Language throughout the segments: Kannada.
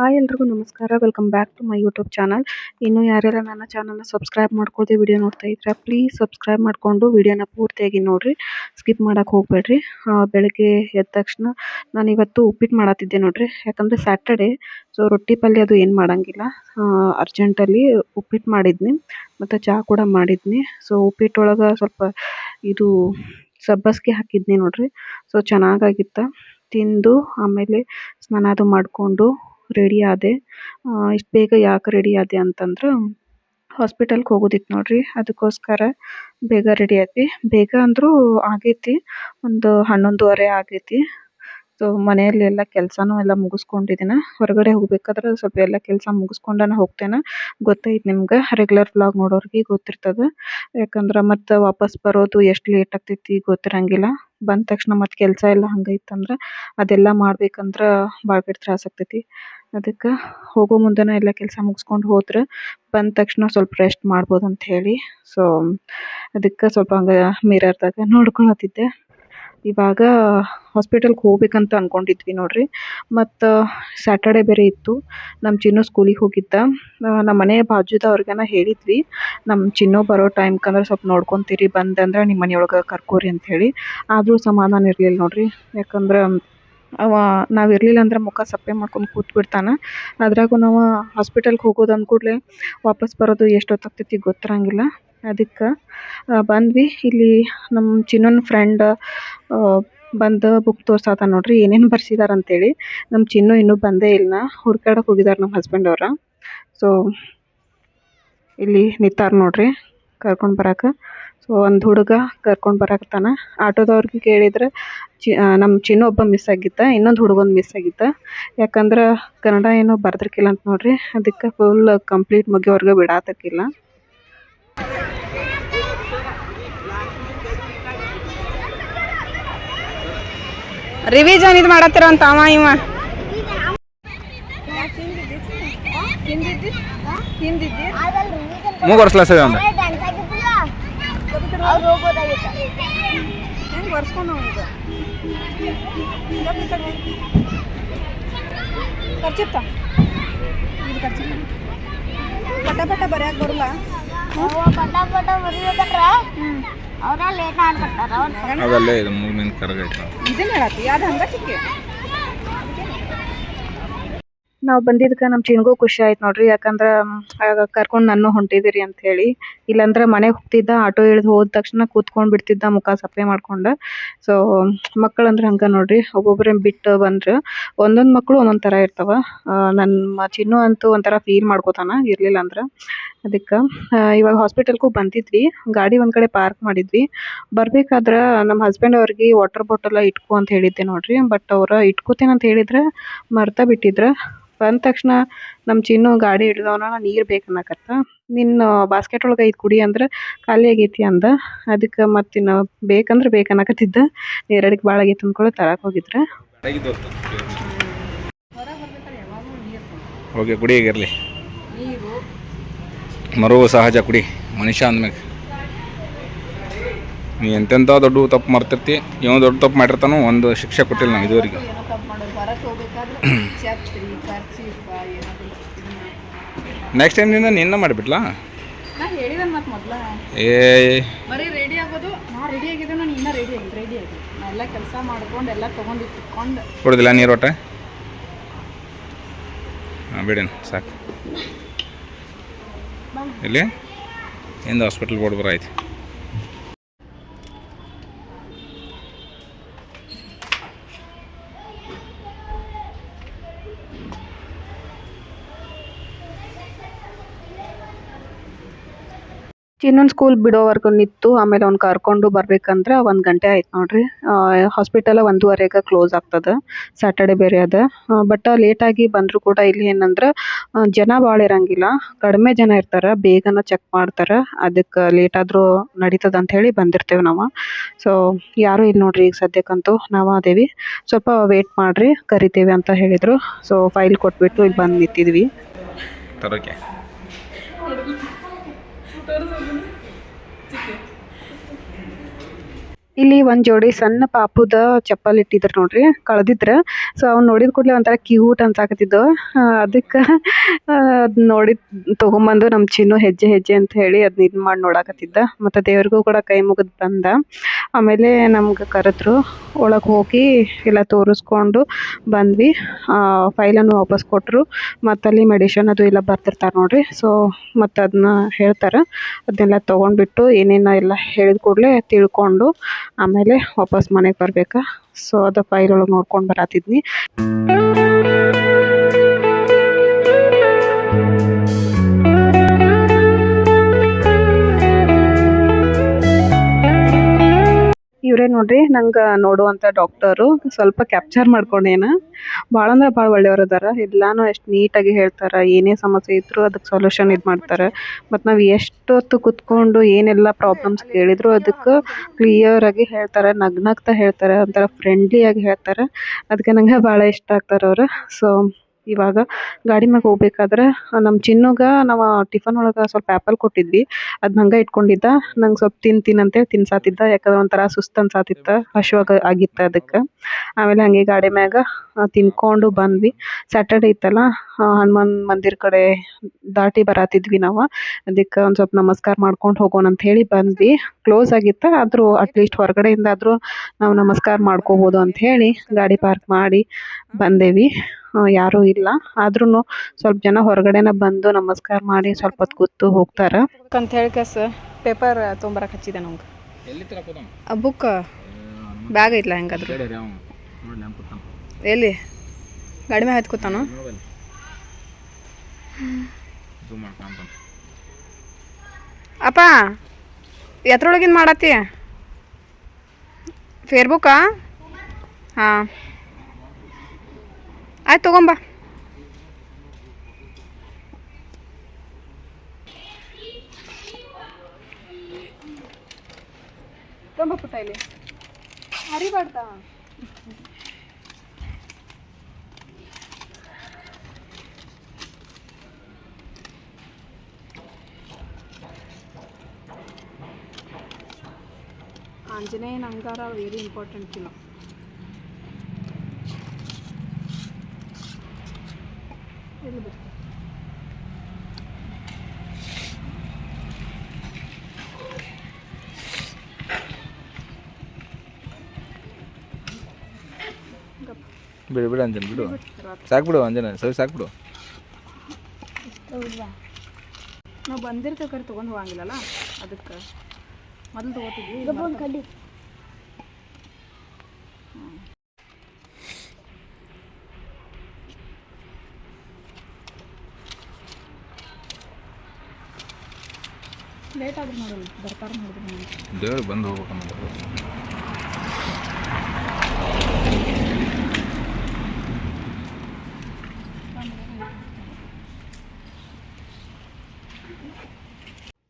ಹಾಯ್ ಎಲ್ರಿಗೂ ನಮಸ್ಕಾರ. Welcome back to my YouTube channel. ಇನ್ನು ಯಾರ್ಯಾರು ನನ್ನ ಚಾನಲ್ನ ಸಬ್ಸ್ಕ್ರೈಬ್ ಮಾಡ್ಕೊಳ್ದೆ ವಿಡಿಯೋ ನೋಡ್ತಾ ಇದ್ರೆ ಪ್ಲೀಸ್ ಸಬ್ಸ್ಕ್ರೈಬ್ ಮಾಡಿಕೊಂಡು ವಿಡಿಯೋನ ಪೂರ್ತಿಯಾಗಿ ನೋಡ್ರಿ, ಸ್ಕಿಪ್ ಮಾಡಕ್ಕೆ ಹೋಗಬೇಡ್ರಿ. ಬೆಳಗ್ಗೆ ಎದ್ದ ತಕ್ಷಣ ನಾನು ಇವತ್ತು ಉಪ್ಪಿಟ್ಟು ಮಾಡತ್ತಿದ್ದೆ ನೋಡ್ರಿ. ಯಾಕಂದರೆ ಸ್ಯಾಟರ್ಡೆ, ಸೊ ರೊಟ್ಟಿ ಪಲ್ಯ ಅದು ಏನು ಮಾಡೋಂಗಿಲ್ಲ. ಅರ್ಜೆಂಟಲ್ಲಿ ಉಪ್ಪಿಟ್ಟು ಮಾಡಿದ್ನಿ ಮತ್ತು ಚಹಾ ಕೂಡ ಮಾಡಿದ್ನಿ. ಸೊ ಉಪ್ಪಿಟ್ಟೊಳಗೆ ಸ್ವಲ್ಪ ಇದು ಸಬ್ಬಸಿಗೆ ಹಾಕಿದ್ನಿ ನೋಡ್ರಿ. ಸೊ ಚೆನ್ನಾಗಾಗಿತ್ತು. ತಿಂದು ಆಮೇಲೆ ಸ್ನಾನ ಅದು ಮಾಡಿಕೊಂಡು ರೆಡಿ ಆದೆ. ಇಷ್ಟು ಬೇಗ ಯಾಕೆ ರೆಡಿ ಆದೆ ಅಂತಂದ್ರೆ ಹಾಸ್ಪಿಟಲ್ಗೆ ಹೋಗೋದಿತ್ತು ನೋಡ್ರಿ, ಅದಕ್ಕೋಸ್ಕರ ಬೇಗ ರೆಡಿ ಆದ್ವಿ. ಬೇಗ ಅಂದರೂ ಆಗೈತಿ, ಒಂದು 11:30 ಆಗೈತಿ. ಸೊ ಮನೆಯಲ್ಲಿ ಎಲ್ಲ ಕೆಲಸನೂ ಎಲ್ಲ ಮುಗಿಸ್ಕೊಂಡಿದ್ದೀನಿ. ಹೊರಗಡೆ ಹೋಗ್ಬೇಕಾದ್ರೆ ಸ್ವಲ್ಪ ಎಲ್ಲ ಕೆಲಸ ಮುಗಿಸ್ಕೊಂಡೇ ಹೋಗ್ತೇನೆ. ಗೊತ್ತೈತೆ ನಿಮ್ಗೆ, ರೆಗ್ಯುಲರ್ ವ್ಲಾಗ್ ನೋಡೋರಿಗೆ ಗೊತ್ತಿರ್ತದೆ. ಯಾಕಂದ್ರೆ ಮತ್ತೆ ವಾಪಸ್ ಬರೋದು ಎಷ್ಟು ಲೇಟ್ ಆಗ್ತೈತಿ ಗೊತ್ತಿರಂಗಿಲ್ಲ. ಬಂದ ತಕ್ಷಣ ಮತ್ತೆ ಕೆಲಸ ಎಲ್ಲ ಹಂಗೈತಂದ್ರೆ ಅದೆಲ್ಲ ಮಾಡ್ಬೇಕಂದ್ರೆ ಭಾಳ ತ್ರಾಸ ಆಗ್ತೈತಿ. ಅದಕ್ಕೆ ಹೋಗೋ ಮುಂದೆನೇ ಎಲ್ಲ ಕೆಲಸ ಮುಗಿಸ್ಕೊಂಡು ಹೋದ್ರೆ ಬಂದ ತಕ್ಷಣ ಸ್ವಲ್ಪ ರೆಸ್ಟ್ ಮಾಡ್ಬೋದು ಅಂತ ಹೇಳಿ. ಸೊ ಅದಕ್ಕೆ ಸ್ವಲ್ಪ ಹಂಗೆ ಮಿರರ್ದಾಗ ನೋಡ್ಕೊಳತ್ತಿದ್ದೆ. ಇವಾಗ ಹಾಸ್ಪಿಟಲ್ಗೆ ಹೋಗ್ಬೇಕಂತ ಅಂದ್ಕೊಂಡಿದ್ವಿ ನೋಡ್ರಿ. ಮತ್ತು ಸ್ಯಾಟರ್ಡೆ ಬೇರೆ ಇತ್ತು. ನಮ್ಮ ಚಿನ್ನು ಸ್ಕೂಲಿಗೆ ಹೋಗಿದ್ದ. ನಮ್ಮ ಮನೆ ಬಾಜುದವ್ರಿಗೆನ ಹೇಳಿದ್ವಿ, ನಮ್ಮ ಚಿನ್ನು ಬರೋ ಟೈಮ್ಕಂದ್ರೆ ಸ್ವಲ್ಪ ನೋಡ್ಕೊತೀರಿ, ಬಂದೆ ಅಂದ್ರೆ ನಿಮ್ಮ ಮನೆಯೊಳಗೆ ಕರ್ಕೋರಿ ಅಂಥೇಳಿ. ಆದರೂ ಸಮಾಧಾನ ಇರಲಿಲ್ಲ ನೋಡ್ರಿ. ಯಾಕಂದ್ರೆ ನಾವು ಇರಲಿಲ್ಲ ಅಂದ್ರೆ ಮುಖ ಸಪ್ಪೆ ಮಾಡ್ಕೊಂಡು ಕೂತ್ಬಿಡ್ತಾನೆ. ಅದ್ರಾಗೂ ನಾವು ಹಾಸ್ಪಿಟಲ್ಗೆ ಹೋಗೋದು ಅಂದ್ಕೂಡ್ಲೆ ವಾಪಸ್ ಬರೋದು ಎಷ್ಟೊತ್ತಾಗ್ತೈತಿ ಗೊತ್ತಿರಂಗಿಲ್ಲ. ಅದಕ್ಕೆ ಬಂದ್ವಿ. ಇಲ್ಲಿ ನಮ್ಮ ಚಿನ್ನನ ಫ್ರೆಂಡ್ ಬಂದು ಬುಕ್ ತೋರ್ಸಾತ ನೋಡ್ರಿ, ಏನೇನು ಬರ್ಸಿದಾರೆ ಅಂತೇಳಿ. ನಮ್ಮ ಚಿನ್ನು ಇನ್ನೂ ಬಂದೇ ಇಲ್ಲ, ಹುಡ್ಕಾಡಕ್ಕೆ ಹೋಗಿದ್ದಾರೆ ನಮ್ಮ ಹಸ್ಬೆಂಡ್ ಅವ್ರ. ಸೊ ಇಲ್ಲಿ ನಿಂತಾರ ನೋಡ್ರಿ ಕರ್ಕೊಂಡು ಬರಕ್ಕೆ. ಸೊ ಒಂದು ಹುಡುಗ ಕರ್ಕೊಂಡು ಬರಕತ್ತಾನ. ಆಟೋದವ್ರಿಗೆ ಕೇಳಿದ್ರೆ ನಮ್ಮ ಚಿನ್ನು ಒಬ್ಬ ಮಿಸ್ ಆಗಿದ್ದ, ಇನ್ನೊಂದು ಹುಡುಗಂದು ಮಿಸ್ ಆಗಿದ್ದ. ಯಾಕಂದ್ರೆ ಕನ್ನಡ ಏನೋ ಬರ್ದಿರ್ಕಿಲ್ಲ ಅಂತ ನೋಡ್ರಿ, ಅದಕ್ಕೆ ಫುಲ್ ಕಂಪ್ಲೀಟ್ ಮುಗಿಯೋರ್ಗೆ ಬಿಡಾತಕ್ಕಿಲ್ಲ. ರಿವಿಷನ್ ಇದು ಮಾಡತ್ತಿರೋ ಅಂತ ಅವ ಇವ ಮೂಗರ್ಸ್ಲ ಸರಿ ಅಂತ ಪಟ ಪಟ ಬರ್ಯಾಕ ಬರಲ್ಲ. ಅದಲ್ಲೇ ಇದು ಮೂಗಿನ ಕರಗೈತೆ. ಇದನ್ನ ಹೇಳತ್ತಿ ಅದು ಹಂಗ ಚಿಕ್ಕೆ. ನಾವು ಬಂದಿದ್ದಕ್ಕೆ ನಮ್ಮ ಚಿನ್ಗೂ ಖುಷಿ ಆಯ್ತು ನೋಡ್ರಿ. ಯಾಕಂದ್ರೆ ಕರ್ಕೊಂಡು ನಾನು ಹೊಂಟಿದ್ದೀರಿ ಅಂತ ಹೇಳಿ. ಇಲ್ಲಾಂದ್ರೆ ಮನೆಗೆ ಹೋಗ್ತಿದ್ದ, ಆಟೋ ಇಳಿದು ಹೋದ ತಕ್ಷಣ ಕೂತ್ಕೊಂಡು ಬಿಡ್ತಿದ್ದ ಮುಖ ಸಪ್ಪೆ ಮಾಡ್ಕೊಂಡು. ಸೊ ಮಕ್ಕಳಂದ್ರೆ ಹಂಗೆ ನೋಡ್ರಿ, ಒಬ್ಬೊಬ್ಬರೇ ಬಿಟ್ಟು ಬಂದ್ರೆ ಒಂದೊಂದು ಮಕ್ಕಳು ಒಂದೊಂದು ಥರ ಇರ್ತಾವ. ನನ್ನ ಚಿನ್ನು ಅಂತೂ ಒಂಥರ ಫೀಲ್ ಮಾಡ್ಕೋತಾನ ಇರಲಿಲ್ಲ ಅಂದ್ರೆ. ಅದಕ್ಕೆ ಇವಾಗ ಹಾಸ್ಪಿಟಲ್ಗೂ ಬಂದಿದ್ವಿ. ಗಾಡಿ ಒಂದು ಕಡೆ ಪಾರ್ಕ್ ಮಾಡಿದ್ವಿ. ಬರಬೇಕಾದ್ರೆ ನಮ್ಮ ಹಸ್ಬೆಂಡ್ ಅವ್ರಿಗೆ ವಾಟರ್ ಬಾಟಲ್ ಇಟ್ಕೊ ಅಂತ ಹೇಳಿದ್ದೆ ನೋಡ್ರಿ. ಬಟ್ ಅವ್ರು ಇಟ್ಕೋತೇನೆ ಅಂತ ಹೇಳಿದ್ರೆ ಮರ್ತಾ ಬಿಟ್ಟಿದ್ರೆ. ಬಂದ ತಕ್ಷಣ ನಮ್ಮ ಚಿನ್ನು ಗಾಡಿ ಹಿಡ್ದವನ ನೀರು ಬೇಕನ್ನಕತ್ತ. ನಿನ್ನ ಬಾಸ್ಕೆಟ್ ಒಳಗೆ ಐದು ಕುಡಿ ಅಂದ್ರೆ ಖಾಲಿ ಆಗೈತಿ ಅಂದ. ಅದಕ್ಕೆ ಮತ್ತಿನ್ನು ಬೇಕಂದ್ರೆ ಬೇಕನ್ನಕತ್ತಿದ್ದ. ನೀರಡಿಗೆ ಭಾಳ ಆಗೈತೆ ಅಂದ್ಕೊಳ್ಳಿ ತರಕ್ಕೆ ಹೋಗಿದ್ರೆ. ಓಕೆ, ಕುಡಿಯಾಗಿರಲಿ. ಮರು ಸಹಜ ಕುಡಿ, ಮನುಷ್ಯ ಅಂದ್ಮ್ಯಾಗ. ನೀ ಎಂತೆಂಥ ದೊಡ್ಡ ತಪ್ಪು ಮಾಡ್ತಿರ್ತಿ, ಏನೋ ದೊಡ್ಡ ತಪ್ಪು ಮಾಡಿರ್ತಾನೋ ಒಂದು ಶಿಕ್ಷೆ ಕೊಟ್ಟಿಲ್ಲ ನಾವು ಇದುವರೆಗೆ. ನೆಕ್ಸ್ಟ್ ಟೈಮ್ನಿಂದ ನಿನ್ನ ಮಾಡಿಬಿಟ್ಲಾ? ಏ ಬರೀ ರೆಡಿ ಆಗೋದು. ನಾ ರೆಡಿ ಆಗಿದ್ದೆ, ನಾನು ಇನ್ನೂ ರೆಡಿ ಆಗಿ ನಾ ಎಲ್ಲ ಕೆಲಸ ಮಾಡ್ಕೊಂಡು ಎಲ್ಲ ತೊಗೊಂಡು ಕೊಡೋದಿಲ್ಲ ನೀರು ಒಟ್ಟೆ. ಹಾಂ ಬಿಡೇನು ಸಾಕು. ಇಲ್ಲಿ ಎಂದು ಹಾಸ್ಪಿಟಲ್ ಬೋರ್ಡ್ ಬರಾಯ್ತು. ಚಿನ್ನೊಂದು ಸ್ಕೂಲ್ ಬಿಡೋವರೆಗೂ ನಿಂತು ಆಮೇಲೆ ಅವ್ನು ಕರ್ಕೊಂಡು ಬರ್ಬೇಕಂದ್ರೆ 1 ಗಂಟೆ ಆಯ್ತು ನೋಡ್ರಿ. ಹಾಸ್ಪಿಟಲ್ 1:15ಗೆ ಕ್ಲೋಸ್ ಆಗ್ತದೆ, ಸ್ಯಾಟರ್ಡೆ ಬೇರೆ ಅದ. ಬಟ್ ಲೇಟಾಗಿ ಬಂದರೂ ಕೂಡ ಇಲ್ಲಿ ಏನಂದ್ರೆ ಜನ ಭಾಳ ಇರಂಗಿಲ್ಲ, ಕಡಿಮೆ ಜನ ಇರ್ತಾರೆ, ಬೇಗನ ಚೆಕ್ ಮಾಡ್ತಾರೆ. ಅದಕ್ಕೆ ಲೇಟ್ ಆದರೂ ನಡೀತದೆ ಅಂತ ಹೇಳಿ ಬಂದಿರ್ತೇವೆ ನಾವು. ಸೊ ಯಾರೂ ಇಲ್ಲಿ ನೋಡ್ರಿ, ಈಗ ಸದ್ಯಕ್ಕಂತೂ ನಾವು ಅದೇವಿ. ಸ್ವಲ್ಪ ವೇಟ್ ಮಾಡಿರಿ, ಕರಿತೇವೆ ಅಂತ ಹೇಳಿದರು. ಸೊ ಫೈಲ್ ಕೊಟ್ಬಿಟ್ಟು ಇಲ್ಲಿ ಬಂದು ನಿಂತಿದ್ವಿ. ತರೋಕೆ ಇಲ್ಲಿ ಒಂದ್ ಜೋಡಿ ಸಣ್ಣ ಪಾಪುದ ಚಪ್ಪಲ್ ಇಟ್ಟಿದ್ರು ನೋಡ್ರಿ ಕಳ್ದಿದ್ರ. ಸೊ ಅವ್ನ್ ನೋಡಿದ ಕೂಡಲೇ ಒಂಥರ ಕ್ಯೂಟ್ ಅನ್ಸಾಕತ್ತಿದ್ದು. ಅದಕ್ಕೆ ಅದ್ ನೋಡಿ ತಗೊಂಬಂದು ನಮ್ ಚಿನ್ನು ಹೆಜ್ಜೆ ಹೆಜ್ಜೆ ಅಂತ ಹೇಳಿ ಅದ್ನ ಇದ್ ಮಾಡಿ ನೋಡಾಕತ್ತಿದ್ದ. ಮತ್ತೆ ದೇವ್ರಿಗೂ ಕೂಡ ಕೈ ಮುಗಿದ್ ಬಂದ. ಆಮೇಲೆ ನಮ್ಗೆ ಕರೆದ್ರು, ಒಳಗೆ ಹೋಗಿ ಎಲ್ಲ ತೋರಿಸ್ಕೊಂಡು ಬಂದ್ವಿ. ಫೈಲನ್ನು ವಾಪಸ್ ಕೊಟ್ಟರು. ಮತ್ತು ಅಲ್ಲಿ ಮೆಡಿಷನ್ ಅದು ಎಲ್ಲ ಬರ್ತಿರ್ತಾರೆ ನೋಡ್ರಿ. ಸೊ ಮತ್ತು ಅದನ್ನ ಹೇಳ್ತಾರೆ. ಅದನ್ನೆಲ್ಲ ತೊಗೊಂಡ್ಬಿಟ್ಟು ಏನೇನು ಎಲ್ಲ ಹೇಳಿದ ಕೂಡಲೇ ತಿಳ್ಕೊಂಡು ಆಮೇಲೆ ವಾಪಸ್ ಮನೆಗೆ ಬರ್ಬೇಕಾ. ಸೊ ಅದು ಫೈಲ್ ಒಳಗೆ ನೋಡ್ಕೊಂಡು ಬರತ್ತಿದ್ನಿ. ಇವರೇ ನೋಡ್ರಿ ನಂಗೆ ನೋಡುವಂಥ ಡಾಕ್ಟರು. ಸ್ವಲ್ಪ ಕ್ಯಾಪ್ಚರ್ ಮಾಡ್ಕೊಂಡೇನ. ಭಾಳ ಅಂದ್ರೆ ಭಾಳ ಒಳ್ಳೆಯವ್ರು ಅದಾರ. ಎಲ್ಲಾನು ಎಷ್ಟು ನೀಟಾಗಿ ಹೇಳ್ತಾರೆ. ಏನೇ ಸಮಸ್ಯೆ ಇದ್ದರೂ ಅದಕ್ಕೆ ಸೊಲ್ಯೂಷನ್ ಇದು ಮಾಡ್ತಾರೆ. ಮತ್ತು ನಾವು ಎಷ್ಟೊತ್ತು ಕುತ್ಕೊಂಡು ಏನೆಲ್ಲ ಪ್ರಾಬ್ಲಮ್ಸ್ ಕೇಳಿದ್ರು ಅದಕ್ಕೆ ಕ್ಲಿಯರಾಗಿ ಹೇಳ್ತಾರೆ. ನಗ್ನಗ್ತಾ ಹೇಳ್ತಾರೆ. ಒಂಥರ ಫ್ರೆಂಡ್ಲಿಯಾಗಿ ಹೇಳ್ತಾರೆ. ಅದಕ್ಕೆ ನಂಗೆ ಭಾಳ ಇಷ್ಟ ಆಗ್ತಾರೆ ಅವರು. ಸೊ ಇವಾಗ ಗಾಡಿ ಮ್ಯಾಗ ಹೋಗ್ಬೇಕಾದ್ರೆ ನಮ್ಮ ಚಿನ್ನುಗೆ ನಾವು ಟಿಫನ್ ಒಳಗೆ ಸ್ವಲ್ಪ ಆ್ಯಪಲ್ ಕೊಟ್ಟಿದ್ವಿ. ಅದನ್ನ ಹಂಗೆ ಇಟ್ಕೊಂಡಿದ್ದ. ನಂಗೆ ಸ್ವಲ್ಪ ತಿಂತೀನಿ ಅಂತೇಳಿ ತಿನ್ಸಾತಿದ್ದ. ಯಾಕಂದ್ರೆ ಒಂಥರ ಸುಸ್ತು ಅನ್ಸಾತಿತ್ತ, ಹಶ್ವಾಗ ಆಗಿತ್ತು ಅದಕ್ಕೆ. ಆಮೇಲೆ ಹಂಗೆ ಗಾಡಿ ಮ್ಯಾಗ ತಿನ್ಕೊಂಡು ಬಂದ್ವಿ. ಸ್ಯಾಟರ್ಡೇ ಇತ್ತಲ್ಲ, ಹನುಮಾನ್ ಮಂದಿರ ಕಡೆ ದಾಟಿ ಬರತ್ತಿದ್ವಿ ನಾವು. ಅದಕ್ಕೆ ಒಂದು ಸ್ವಲ್ಪ ನಮಸ್ಕಾರ ಮಾಡ್ಕೊಂಡು ಹೋಗೋಣ ಅಂತ ಹೇಳಿ ಬಂದ್ವಿ. ಕ್ಲೋಸ್ ಆಗಿತ್ತು, ಆದರೂ ಅಟ್ಲೀಸ್ಟ್ ಹೊರಗಡೆಯಿಂದ ಆದರೂ ನಾವು ನಮಸ್ಕಾರ ಮಾಡ್ಕೋಬೋದು ಅಂತ ಹೇಳಿ ಗಾಡಿ ಪಾರ್ಕ್ ಮಾಡಿ ಬಂದೇವಿ. ಯಾರೂ ಇಲ್ಲ, ಆದ್ರೂ ಸ್ವಲ್ಪ ಜನ ಹೊರಗಡೆನ ಬಂದು ನಮಸ್ಕಾರ ಮಾಡಿ ಸ್ವಲ್ಪ ಹೊತ್ತು ಕೂತು ಹೋಗ್ತಾರೆ ಅಂತ ಹೇಳಿ ಪೇಪರ್ ತೊಗೊಂಬರಕ್ಕೆ ಹಚ್ಚಿದೆ ನಮ್ಗೆ. ಆ ಬುಕ್ ಬ್ಯಾಗ್ ಐತ್ಲ ಹೆಂಗಾದ್ರು ಎಲ್ಲಿ ಗಾಡಿ ಮ್ಯಾಗ ಹತ್ಕೋತಾನು. ಅಪ್ಪ ಎತ್ರೊಳಗಿನ ಮಾಡತ್ತಿ ಫೇರ್ಬುಕ್ಕಾ? ಹಾಂ ಆಯ್ತು ತೊಗೊಂಬ. ತೊಂಬ ಪುಟ್ಟ ಇಲ್ಲಿ ಹರಿಬಾರ್ದ. ಆಂಜನೇಯನ ಅಂಗಾರ ವೆರಿ ಇಂಪಾರ್ಟೆಂಟ್ ಇಲ್ಲ. ಬಿಡು ಬಿಡು ಅಂಜನ್ ಬಿಡು, ಸಾಕು ಬಿಡು ಅಂಜನ, ಸರಿ ಸಾಕು ಬಿಡು. ನಾವು ಬಂದಿರ್ತೇವೆ ತೊಗೊಂಡು ಹೋಗಂಗಿಲ್ಲಲ್ಲ, ಅದಕ್ಕೆ ಮೊದಲು ತೊಗೋತಿದ್ವಿ. ಲೇಟ್ ಆದ್ರೆ ನೋಡಲ್ಲ, ಬರ್ತಾರೆ ನೋಡಿದ್ರೆ ದೇವ್ರು ಬಂದು ಹೋಗ್ಬೇಕನ್ನೋದು.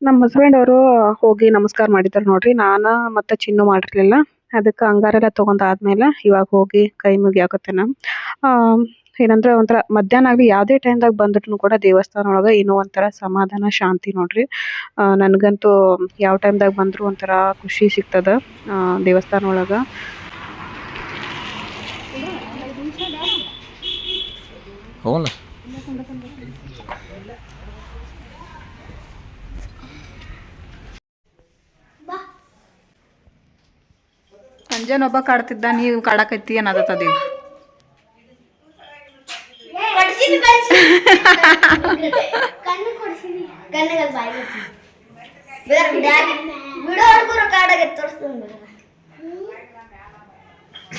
ನಮ್ಮ ಹಸ್ಬೆಂಡ್ ಅವರು ಹೋಗಿ ನಮಸ್ಕಾರ ಮಾಡಿದ್ದಾರೆ ನೋಡ್ರಿ. ನಾನು ಮತ್ತು ಚಿನ್ನು ಮಾಡಿರಲಿಲ್ಲ. ಅದಕ್ಕೆ ಅಂಗಾರೆಲ್ಲ ತೊಗೊಂಡಾದ್ಮೇಲೆ ಇವಾಗ ಹೋಗಿ ಕೈ ಮುಗಿಯಾಕತ್ತೇನ. ಏನಂದ್ರೆ ಒಂಥರ ಮಧ್ಯಾಹ್ನ ಆಗಲಿ ಯಾವುದೇ ಟೈಮ್ದಾಗ ಬಂದ್ರೂ ಕೂಡ ದೇವಸ್ಥಾನ ಒಳಗೆ ಏನೋ ಒಂಥರ ಸಮಾಧಾನ ಶಾಂತಿ ನೋಡ್ರಿ. ನನಗಂತೂ ಯಾವ ಟೈಮ್ದಾಗ ಬಂದರೂ ಒಂಥರ ಖುಷಿ ಸಿಗ್ತದ ದೇವಸ್ಥಾನ ಒಳಗೆ. ಹೋಗಲ್ಲ ಸಂಜೆನೊಬ್ಬ ಕಾಡ್ತಿದ್ದ, ನೀವು ಕಾಡಕತ್ತಿ ಅನ್ನೋದತ್ತದ.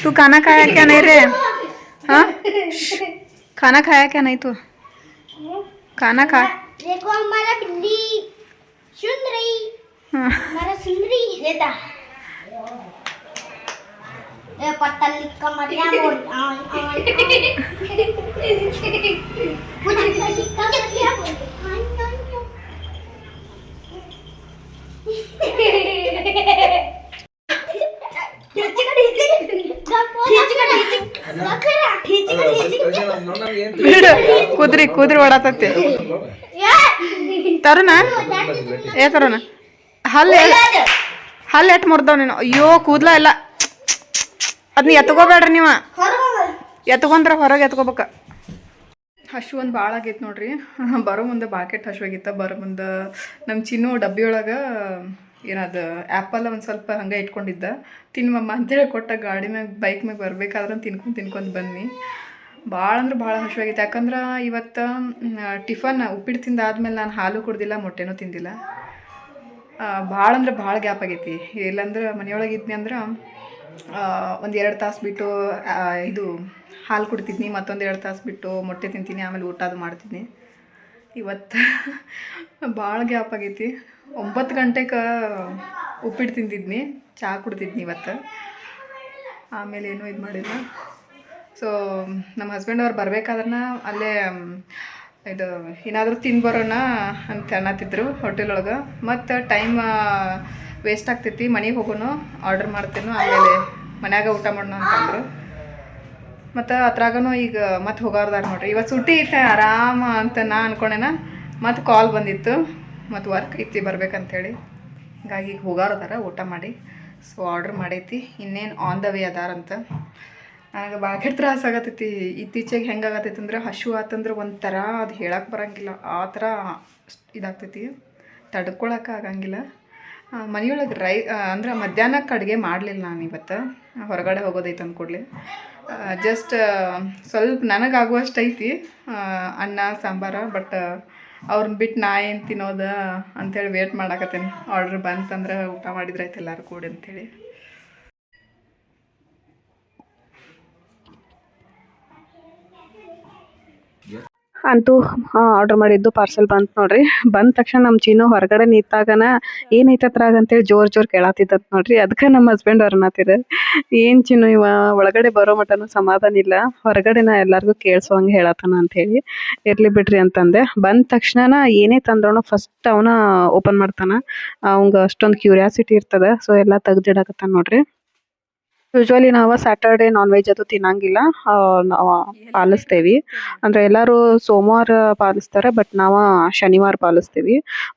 तू खाना खाया क्या नहीं रे? हाँ खाना खाया क्या नहीं तू? खाना खा. देखो हमारा बिल्ली सुन रही. हमारा सुन रही देता. ये पत्ता लिखा मरिया बोल. कुछ लिखा क्या बोल? ಕುದ್ರಿ ಕುದ್ರಿ ಓಡಾತತ್ತೆ. ತರುಣ ಏ ತರುಣ ಹಲ್ಲು ಎಟ್ಟು ಮುರ್ದವ್ ನೀನು ಅಯ್ಯೋ ಕೂದಲ ಎಲ್ಲ ಅದನ್ನ ಎತ್ಕೋಬೇಡ್ರಿ ನೀವು ಎತ್ಕೊಂಡ್ರೆ ಹೊರಗೆ ಎತ್ಕೋಬೇಕ ಹಶು ಒಂದು ಭಾಳ ಆಗೈತೆ ನೋಡ್ರಿ ಬರೋ ಮುಂದೆ ಬಾಕೆಟ್ ಹಶು ಆಗಿತ್ತ ಬರೋ ಮುಂದೆ ನಮ್ಮ ಚಿನ್ನು ಡಬ್ಬಿ ಒಳಗೆ ಏನದು ಆ್ಯಪಲ್ ಒಂದು ಸ್ವಲ್ಪ ಹಂಗೆ ಇಟ್ಕೊಂಡಿದ್ದ ತಿನ್ಮಮ್ಮ ಅಂತೇಳಿ ಕೊಟ್ಟ ಗಾಡಿ ಮ್ಯಾಗ ಬೈಕ್ ಮ್ಯಾಗ ಬರ್ಬೇಕಾದ್ರೆ ತಿನ್ಕೊಂಡು ಬನ್ನಿ ಭಾಳ ಅಂದ್ರೆ ಭಾಳ ಹಸಿವಾಗೈತೆ ಯಾಕಂದ್ರೆ ಇವತ್ತು ಟಿಫನ್ ಉಪ್ಪಿಟ್ಟು ತಿಂದಾದ್ಮೇಲೆ ನಾನು ಹಾಲು ಕುಡ್ದಿಲ್ಲ ಮೊಟ್ಟೆನೂ ತಿಂದಿಲ್ಲ ಭಾಳ ಅಂದ್ರೆ ಭಾಳ ಗ್ಯಾಪ್ ಆಗೈತಿ ಇಲ್ಲಾಂದ್ರೆ ಮನೆಯೊಳಗೆ ಇದ್ನಿ ಅಂದ್ರೆ ಒಂದು 2 ತಾಸು ಬಿಟ್ಟು ಇದು ಹಾಲು ಕುಡ್ತಿದ್ನಿ ಮತ್ತೊಂದು 2 ತಾಸು ಬಿಟ್ಟು ಮೊಟ್ಟೆ ತಿಂತೀನಿ ಆಮೇಲೆ ಊಟ ಅದು ಮಾಡ್ತಿದ್ನಿ ಇವತ್ತು ಭಾಳ ಗ್ಯಾಪ್ ಆಗೈತಿ 9 ಗಂಟೆಗೆ ಉಪ್ಪಿಟ್ಟು ತಿಂತಿದ್ನಿ ಚಹಾ ಕುಡ್ತಿದ್ನಿ ಇವತ್ತು ಆಮೇಲೆ ಏನೂ ಇದು ಮಾಡಿಲ್ಲ ಸೊ ನಮ್ಮ ಹಸ್ಬೆಂಡ್ ಅವ್ರು ಬರ್ಬೇಕಾದ್ರೆ ಅಲ್ಲೇ ಇದು ಏನಾದರೂ ತಿನ್ಬರೋಣ ಅಂತ ಅನ್ನತ್ತಿದ್ರು ಹೋಟೆಲ್ ಮತ್ತು ಟೈಮ್ ವೇಸ್ಟ್ ಆಗ್ತೈತಿ ಮನೆಗೆ ಹೋಗೋನು ಆರ್ಡರ್ ಮಾಡ್ತೇನೋ ಆಮೇಲೆ ಮನ್ಯಾಗ ಊಟ ಮಾಡೋಣ ಅಂತಂದರು ಮತ್ತು ಅದ್ರಾಗೂ ಈಗ ಮತ್ತೆ ಹೋಗೋರ್ದಾರ ನೋಡ್ರಿ ಇವತ್ತು ಸುಟ್ಟಿ ಐತೆ ಆರಾಮ ಅಂತ ನಾ ಅಂದ್ಕೊಂಡೇನ ಮತ್ತು ಕಾಲ್ ಬಂದಿತ್ತು ಮತ್ತು ವರ್ಕ್ ಐತಿ ಬರ್ಬೇಕಂತೇಳಿ ಹೀಗಾಗಿ ಈಗ ಹೋಗೋರದಾರ ಊಟ ಮಾಡಿ ಸೊ ಆರ್ಡ್ರ್ ಮಾಡೈತಿ ಇನ್ನೇನು ಆನ್ ದ ವೇ ಅದಾರಂತ ನನಗೆ ಭಾಳ ತ್ರಾಸ ಆಗತ್ತೈತಿ ಇತ್ತೀಚೆಗೆ ಹೆಂಗೆ ಆಗತ್ತೈತಿ ಅಂದ್ರೆ ಹಶು ಆತಂದ್ರೆ ಒಂಥರ ಅದು ಹೇಳಕ್ಕೆ ಬರೋಂಗಿಲ್ಲ ಆ ಥರ ಇದಾಗ್ತೈತಿ ತಡ್ಕೊಳಕ್ಕೆ ಆಗಂಗಿಲ್ಲ ಮನೆಯೊಳಗೆ ಅಂದ್ರೆ ಮಧ್ಯಾಹ್ನಕ್ಕೆ ಅಡುಗೆ ಮಾಡಲಿಲ್ಲ ನಾನು ಇವತ್ತು ಹೊರಗಡೆ ಹೋಗೋದೈತೆ ಅಂದ್ಕೊಡ್ಲಿ ಜಸ್ಟ್ ಸ್ವಲ್ಪ ನನಗಾಗುವಷ್ಟು ಐತಿ ಅನ್ನ ಸಾಂಬಾರು ಬಟ್ ಅವ್ರನ್ನ ಬಿಟ್ಟು ನಾ ಏನು ತಿನ್ನೋದು ಅಂಥೇಳಿ ವೇಟ್ ಮಾಡಾಕತ್ತೇನೆ ಆರ್ಡ್ರ್ ಬಂತಂದ್ರೆ ಊಟ ಮಾಡಿದ್ರಾಯ್ತು ಎಲ್ಲರೂ ಕೂಡಿ ಅಂಥೇಳಿ ಅಂತೂ ಆರ್ಡರ್ ಮಾಡಿದ್ದು ಪಾರ್ಸೆಲ್ ಬಂತು ನೋಡ್ರಿ ಬಂದ ತಕ್ಷಣ ನಮ್ಮ ಚೀನು ಹೊರಗಡೆ ನಿಂತಾಗನ ಏನೈತೆ ಅದ್ರಾಗ ಅಂತೇಳಿ ಜೋರ್ ಕೇಳತ್ತಿದ್ದ ನೋಡ್ರಿ ಅದಕ್ಕೆ ನಮ್ಮ ಹಸ್ಬೆಂಡ್ ಅವ್ರು ಅನ್ನತ್ತಿರ ಏನು ಚಿನ್ನು ಇವ ಒಳಗಡೆ ಬರೋ ಮಟನೂ ಸಮಾಧಾನ ಇಲ್ಲ ಹೊರಗಡೆನ ಎಲ್ಲರಿಗೂ ಕೇಳಿಸೋಂಗೆ ಹೇಳತ್ತಾನ ಅಂಥೇಳಿ ಇರ್ಲಿ ಬಿಡ್ರಿ ಅಂತಂದೆ ಬಂದ ತಕ್ಷಣ ಏನೇ ತಂದ್ರೂ ಫಸ್ಟ್ ಅವನ ಓಪನ್ ಮಾಡ್ತಾನ ಅವಂಗೆ ಅಷ್ಟೊಂದು ಕ್ಯೂರಿಯಾಸಿಟಿ ಇರ್ತದೆ ಸೊ ಎಲ್ಲ ತೆಗ್ದಿಡಕತ್ತಾನ ನೋಡ್ರಿ ಯೂಶ್ವಲಿ ನಾವು ಸ್ಯಾಟರ್ಡೆ ನಾನ್ ವೆಜ್ ಅದು ತಿನ್ನಂಗಿಲ್ಲ ನಾವು ಪಾಲಿಸ್ತೇವಿ ಅಂದ್ರೆ ಎಲ್ಲರೂ ಸೋಮವಾರ ಪಾಲಿಸ್ತಾರೆ ಬಟ್ ನಾವು ಶನಿವಾರ ಪಾಲಿಸ್ತೀವಿ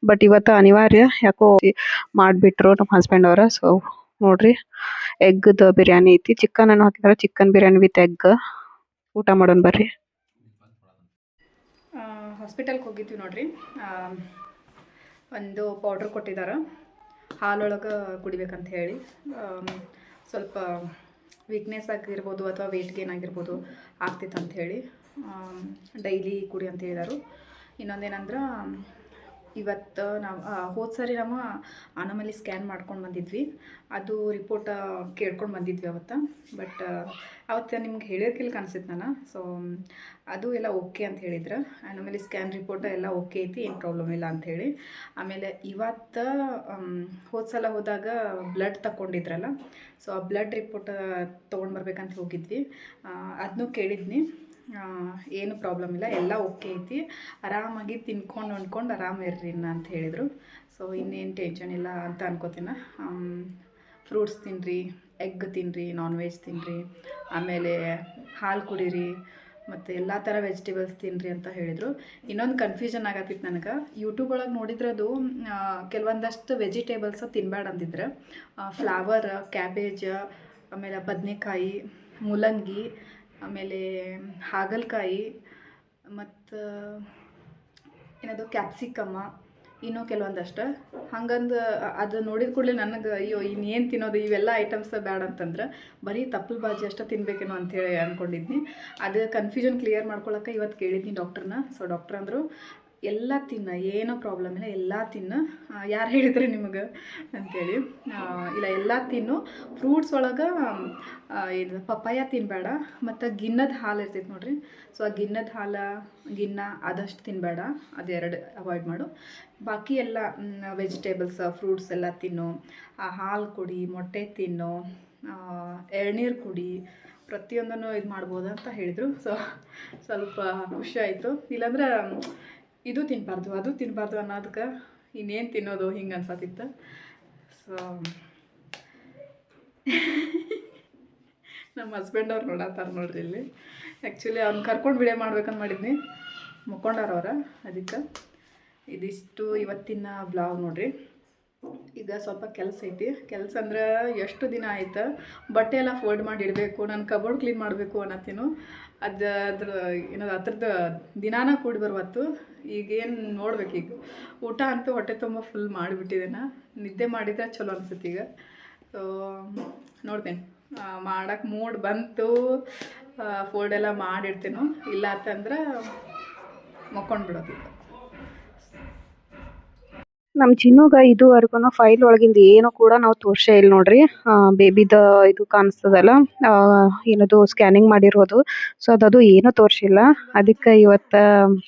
ಬಟ್ ಇವತ್ತು ಅನಿವಾರ್ಯ ಯಾಕೋ ಮಾಡಿಬಿಟ್ರು ನಮ್ಮ ಹಸ್ಬೆಂಡ್ ಅವರ ಸೊ ನೋಡ್ರಿ ಎಗ್ದ ಬಿರಿಯಾನಿ ಐತಿ ಚಿಕನ್ ಅನ್ನು ಹಾಕಿದಾರೆ ಚಿಕನ್ ಬಿರಿಯಾನಿ ವಿತ್ ಎಗ್ ಊಟ ಮಾಡೋಣ ಬರ್ರಿ ಹಾಸ್ಪಿಟಲ್ಗೆ ಹೋಗಿದ್ವಿ ನೋಡ್ರಿ ಒಂದು ಪೌಡ್ರ್ ಕೊಟ್ಟಿದ್ದಾರೆ ಹಾಲೊಳಗೆ ಕುಡಿಬೇಕಂತ ಹೇಳಿ ಸ್ವಲ್ಪ ವೀಕ್ನೆಸ್ ಆಗಿರ್ಬೋದು ಅಥವಾ ವೆಯ್ಟ್ ಗೇನ್ ಆಗಿರ್ಬೋದು ಆಗ್ತಿತ್ತು ಅಂಥೇಳಿ ಡೈಲಿ ಕುಡಿ ಅಂತ ಹೇಳಿದರು ಇನ್ನೊಂದೇನಂದ್ರೆ ಇವತ್ತು ನಾವು ಹೋದ ಸಾರಿ ನಾವು ಅನಮಲಿ ಸ್ಕ್ಯಾನ್ ಮಾಡ್ಕೊಂಡು ಬಂದಿದ್ವಿ ಅದು ರಿಪೋರ್ಟ್ ಕೇಳ್ಕೊಂಡು ಬಂದಿದ್ವಿ ಅವತ್ತು ಬಟ್ ಅವತ್ತು ನಿಮ್ಗೆ ಹೇಳಿರ್ಕಿಲ್ಲ ಕಾಣಿಸಿತ್ತು ನಾನು ಸೊ ಅದು ಎಲ್ಲ ಓಕೆ ಅಂತ ಹೇಳಿದ್ರು ಅನಮಲಿ ಸ್ಕ್ಯಾನ್ ರಿಪೋರ್ಟ್ ಎಲ್ಲ ಓಕೆ ಐತಿ ಏನು ಪ್ರಾಬ್ಲಮ್ ಇಲ್ಲ ಅಂಥೇಳಿ ಆಮೇಲೆ ಇವತ್ತು ಹೋದ ಸಲ ಹೋದಾಗ ಬ್ಲಡ್ ತಗೊಂಡಿದ್ರಲ್ಲ ಸೊ ಆ ಬ್ಲಡ್ ರಿಪೋರ್ಟ್ ತೊಗೊಂಡು ಬರ್ಬೇಕಂತ ಹೋಗಿದ್ವಿ ಅದನ್ನೂ ಕೇಳಿದ್ನಿ ಏನು ಪ್ರಾಬ್ಲಮ್ ಇಲ್ಲ ಎಲ್ಲ ಓಕೆ ಐತಿ ಆರಾಮಾಗಿ ತಿನ್ಕೊಂಡು ಹೊಂದ್ಕೊಂಡು ಆರಾಮಿರ್ರಿ ಅಂತ ಹೇಳಿದರು ಸೊ ಇನ್ನೇನು ಟೆನ್ಷನ್ ಇಲ್ಲ ಅಂತ ಅನ್ಕೋತೀನಿ ಫ್ರೂಟ್ಸ್ ತಿನ್ನಿರಿ ಎಗ್ ತಿನ್ನಿರಿ ನಾನ್ ವೆಜ್ ತಿನ್ನಿರಿ ಆಮೇಲೆ ಹಾಲು ಕುಡೀರಿ ಮತ್ತು ಎಲ್ಲ ಥರ ವೆಜಿಟೇಬಲ್ಸ್ ತಿನ್ನಿರಿ ಅಂತ ಹೇಳಿದರು ಇನ್ನೊಂದು ಕನ್ಫ್ಯೂಷನ್ ಆಗತ್ತಿತ್ತು ನನಗೆ ಯೂಟ್ಯೂಬ್ ಒಳಗೆ ನೋಡಿದ್ರದು ಕೆಲವೊಂದಷ್ಟು ವೆಜಿಟೇಬಲ್ಸ್ ತಿನ್ನಬೇಡ ಅಂದಿದ್ರೆ ಫ್ಲವರ್ ಕ್ಯಾಬೇಜ್ ಆಮೇಲೆ ಬದನೆಕಾಯಿ ಮೂಲಂಗಿ ಆಮೇಲೆ ಹಾಗಲಕಾಯಿ ಮತ್ತು ಏನದು ಕ್ಯಾಪ್ಸಿಕಮ್ಮ ಇನ್ನೂ ಕೆಲವೊಂದಷ್ಟು ಹಂಗಂದು ಅದು ನೋಡಿದ ಕೂಡಲೇ ನನಗೆ ಅಯ್ಯೋ ಇನ್ನೇನು ತಿನ್ನೋದು ಇವೆಲ್ಲ ಐಟಮ್ಸ್ ಬೇಡ ಅಂತಂದ್ರೆ ಬರೀ ತಪ್ಪಲು ಬಾಜಿ ಅಷ್ಟೇ ತಿನ್ನಬೇಕೇನೋ ಅಂಥೇಳಿ ಅಂದ್ಕೊಂಡಿದ್ನಿ ಅದು ಕನ್ಫ್ಯೂಷನ್ ಕ್ಲಿಯರ್ ಮಾಡ್ಕೊಳಕ್ಕೆ ಇವತ್ತು ಕೇಳಿದ್ನಿ ಡಾಕ್ಟ್ರನ್ನ ಸೊ ಡಾಕ್ಟ್ರ್ ಅಂದರು ಎಲ್ಲ ತಿನ್ನು ಏನೋ ಪ್ರಾಬ್ಲಮ್ ಇಲ್ಲ ಎಲ್ಲ ತಿನ್ನು ಯಾರು ಹೇಳಿದ್ರೆ ನಿಮಗೆ ಅಂಥೇಳಿ ಇಲ್ಲ ಎಲ್ಲ ತಿನ್ನು ಫ್ರೂಟ್ಸ್ ಒಳಗೆ ಇದು ಪಪ್ಪಾಯ ತಿನ್ನಬೇಡ ಮತ್ತು ಗಿನ್ನದ ಹಾಲು ಇರ್ತೈತೆ ನೋಡ್ರಿ ಸೊ ಆ ಗಿನ್ನದ ಹಾಲು ಗಿನ್ನ ಆದಷ್ಟು ತಿನ್ನಬೇಡ ಅದೆರಡು ಅವಾಯ್ಡ್ ಮಾಡು ಬಾಕಿ ಎಲ್ಲ ವೆಜಿಟೇಬಲ್ಸ್ ಫ್ರೂಟ್ಸ್ ಎಲ್ಲ ತಿನ್ನು ಹಾಲು ಕುಡಿ ಮೊಟ್ಟೆ ತಿನ್ನು ಎಳ್ನೀರು ಕುಡಿ ಪ್ರತಿಯೊಂದನ್ನು ಇದು ಮಾಡ್ಬೋದು ಅಂತ ಹೇಳಿದರು ಸೊ ಸ್ವಲ್ಪ ಖುಷಿ ಆಯಿತು ಇಲ್ಲಾಂದ್ರೆ ಇದು ತಿನ್ನಬಾರ್ದು ಅದು ತಿನ್ನಬಾರ್ದು ಅನ್ನೋದಕ್ಕೆ ಇನ್ನೇನು ತಿನ್ನೋದು ಹಿಂಗೆ ಅನ್ಸತ್ತಿತ್ತು ಸೊ ನಮ್ಮ ಹಸ್ಬೆಂಡ್ ಅವ್ರು ನೋಡತ್ತಾರೆ ನೋಡ್ರಿ ಇಲ್ಲಿ ಆ್ಯಕ್ಚುಲಿ ಅವ್ನು ಕರ್ಕೊಂಡು ವಿಡಿಯೋ ಮಾಡ್ಬೇಕಂತ ಮಾಡಿದ್ನಿ ಮುಕ್ಕೊಂಡಾರ ಅವ್ರ ಅದಕ್ಕೆ ಇದಿಷ್ಟು ಇವತ್ತಿನ ಬ್ಲಾಗ್ ನೋಡ್ರಿ ಈಗ ಸ್ವಲ್ಪ ಕೆಲಸ ಐತಿ. ಕೆಲಸ ಅಂದ್ರೆ ಎಷ್ಟು ದಿನ ಆಯ್ತು, ಬಟ್ಟೆ ಎಲ್ಲ ಫೋಲ್ಡ್ ಮಾಡಿ ಇಡಬೇಕು, ನಾನು ಕಬೋರ್ಡ್ ಕ್ಲೀನ್ ಮಾಡಬೇಕು ಅನ್ನತ್ತೀನು. ಅದ್ರದ್ದು ದಿನಾನ ಕೂಡಿ ಬರುವತ್ತು. ಈಗೇನು ನೋಡ್ಬೇಕು, ಈಗ ಊಟ ಅಂತೂ ಹೊಟ್ಟೆ ತುಂಬ ಫುಲ್ ಮಾಡಿಬಿಟ್ಟಿದ್ದೇನೆ. ನಿದ್ದೆ ಮಾಡಿದ್ರೆ ಚಲೋ ಅನ್ಸುತ್ತೆ ಈಗ. ಸೊ ನೋಡ್ತೇನೆ, ಮಾಡೋಕ್ಕೆ ಮೂಡ್ ಬಂತು ಫೋಲ್ಡ್ ಎಲ್ಲ ಮಾಡಿಡ್ತೇನೋ, ಇಲ್ಲ ಅಂತಂದ್ರೆ ಮಕ್ಕೊಂಡು ಬಿಡೋದು ಈಗ. ನಮ್ಮ ಚಿನ್ನುಗ ಇದುವರೆಗೂ ಫೈಲ್ ಒಳಗಿಂದ ಏನು ಕೂಡ ನಾವು ತೋರ್ಸೇ ಇಲ್ಲ ನೋಡ್ರಿ. ಬೇಬಿದ ಇದು ಕಾಣಿಸ್ತದಲ್ಲ, ಏನದು ಸ್ಕ್ಯಾನಿಂಗ್ ಮಾಡಿರೋದು. ಸೊ ಅದು ಏನೂ ತೋರಿಸಿಲ್ಲ. ಅದಕ್ಕೆ ಇವತ್ತು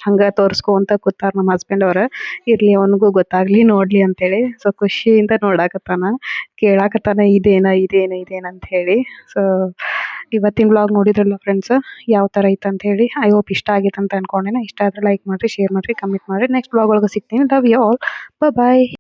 ಹಂಗೆ ತೋರಿಸ್ಕೊಂತ ಕೂತಾರ ನಮ್ಮ ಹಸ್ಬೆಂಡ್ ಅವ್ರ. ಇರಲಿ, ಅವನಿಗೂ ಗೊತ್ತಾಗ್ಲಿ ನೋಡ್ಲಿ ಅಂತೇಳಿ. ಸೊ ಖುಷಿಯಿಂದ ನೋಡಾಕತ್ತಾನ, ಕೇಳಾಕತ್ತಾನ ಇದೇನ ಅಂತ ಹೇಳಿ. ಸೊ ಇವತ್ತಿನ ವ್ಲಾಗ್ ನೋಡಿದ್ರಲ್ಲ ಫ್ರೆಂಡ್ಸ್, ಯಾವ ಥರ ಐತೆ ಅಂತ ಹೇಳಿ. ಐ ಹೋಪ್ ಇಷ್ಟ ಆಗೈತೆ ಅಂತ ಅನ್ಕೊಂಡೇನೆ. ಇಷ್ಟ ಆದ್ರೆ ಲೈಕ್ ಮಾಡಿರಿ, ಶೇರ್ ಮಾಡಿರಿ, ಕಮೆಂಟ್ ಮಾಡಿರಿ. ನೆಕ್ಸ್ಟ್ ವ್ಲಾಗ್ ಒಳಗೆ ಸಿಗ್ತೀನಿ. Love you all. ಬಾಯ್.